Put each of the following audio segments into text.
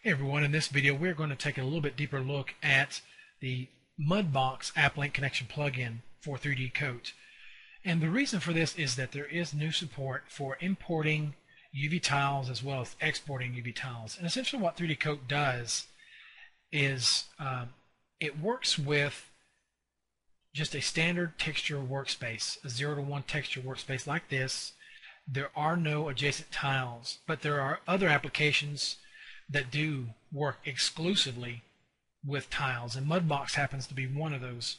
Hey everyone, in this video we're going to take a little bit deeper look at the Mudbox Applink connection plugin for 3D Coat. And the reason for this is that there is new support for importing UV tiles as well as exporting UV tiles. And essentially what 3D Coat does is it works with just a standard texture workspace, a 0 to 1 texture workspace like this. There are no adjacent tiles, but there are other applications that do work exclusively with tiles, and Mudbox happens to be one of those.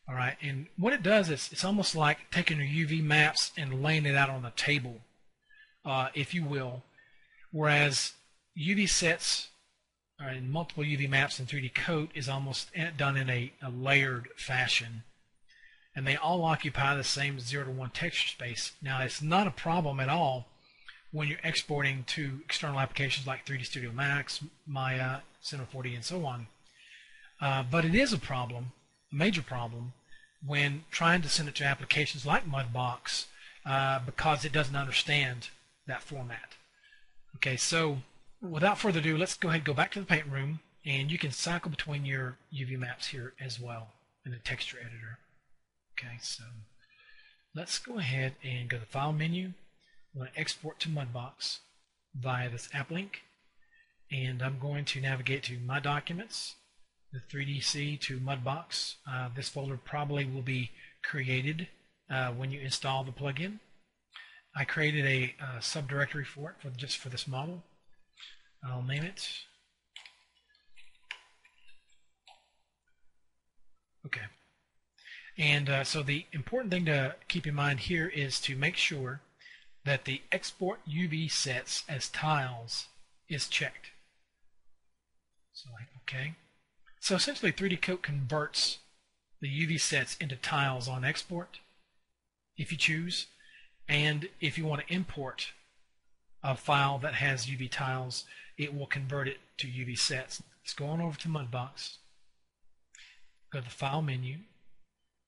Alright, and what it does is it's almost like taking your UV maps and laying it out on the table, if you will, whereas UV sets and multiple UV maps in 3D Coat is almost done in a layered fashion, and they all occupy the same 0 to 1 texture space. Now it's not a problem at all when you're exporting to external applications like 3D Studio Max, Maya, Cinema 4D, and so on. But it is a problem, a major problem, when trying to send it to applications like Mudbox because it doesn't understand that format. Okay, so without further ado, let's go ahead and go back to the paint room, and you can cycle between your UV maps here as well in the texture editor. Okay, so let's go ahead and go to the File menu. I'm going to export to Mudbox via this app link, and I'm going to navigate to My Documents, the 3DC to Mudbox. This folder probably will be created when you install the plugin. I created a subdirectory for it just for this model. I'll name it. Okay. And so the important thing to keep in mind here is to make sure that the export UV sets as tiles is checked. So okay. So essentially 3D Coat converts the UV sets into tiles on export if you choose, and if you want to import a file that has UV tiles, it will convert it to UV sets. Let's go on over to Mudbox, go to the File menu,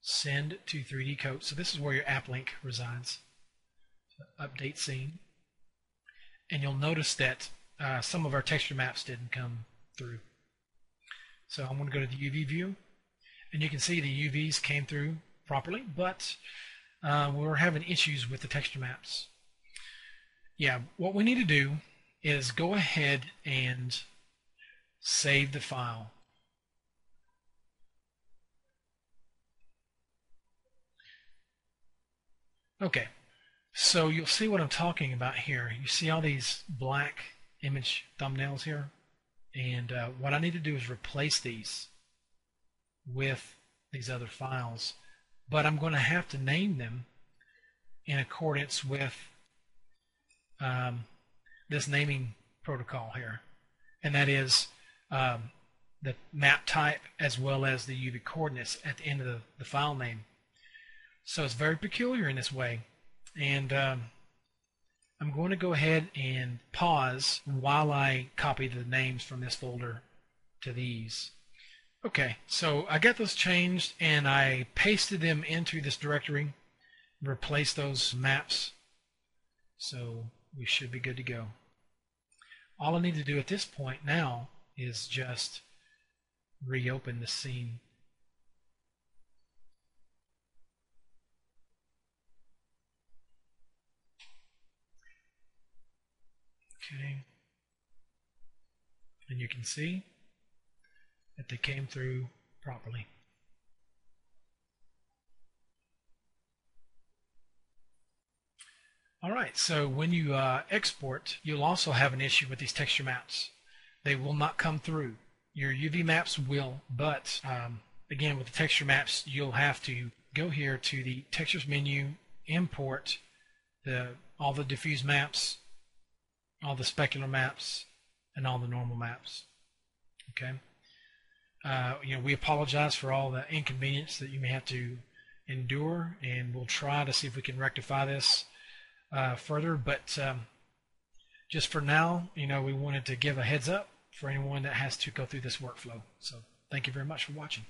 Send to 3D Coat. So this is where your app link resides. Update scene, and you'll notice that some of our texture maps didn't come through. So I'm going to go to the UV view, and you can see the UVs came through properly, but we're having issues with the texture maps. Yeah, what we need to do is go ahead and save the file. Okay. So you'll see what I'm talking about here. You see all these black image thumbnails here? And what I need to do is replace these with these other files. But I'm going to have to name them in accordance with this naming protocol here. And that is the map type as well as the UV coordinates at the end of the file name. So it's very peculiar in this way. And I'm going to go ahead and pause while I copy the names from this folder to these. Okay, so I got those changed and I pasted them into this directory, replaced those maps, so we should be good to go. All I need to do at this point now is just reopen the scene. Okay, and you can see that they came through properly. Alright, so when you export, you'll also have an issue with these texture maps. They will not come through. Your UV maps will, but again, with the texture maps, you'll have to go here to the Textures menu, import all the diffuse maps, all the specular maps, and all the normal maps. Okay. We apologize for all the inconvenience that you may have to endure, and we'll try to see if we can rectify this further. But just for now, we wanted to give a heads up for anyone that has to go through this workflow. So thank you very much for watching.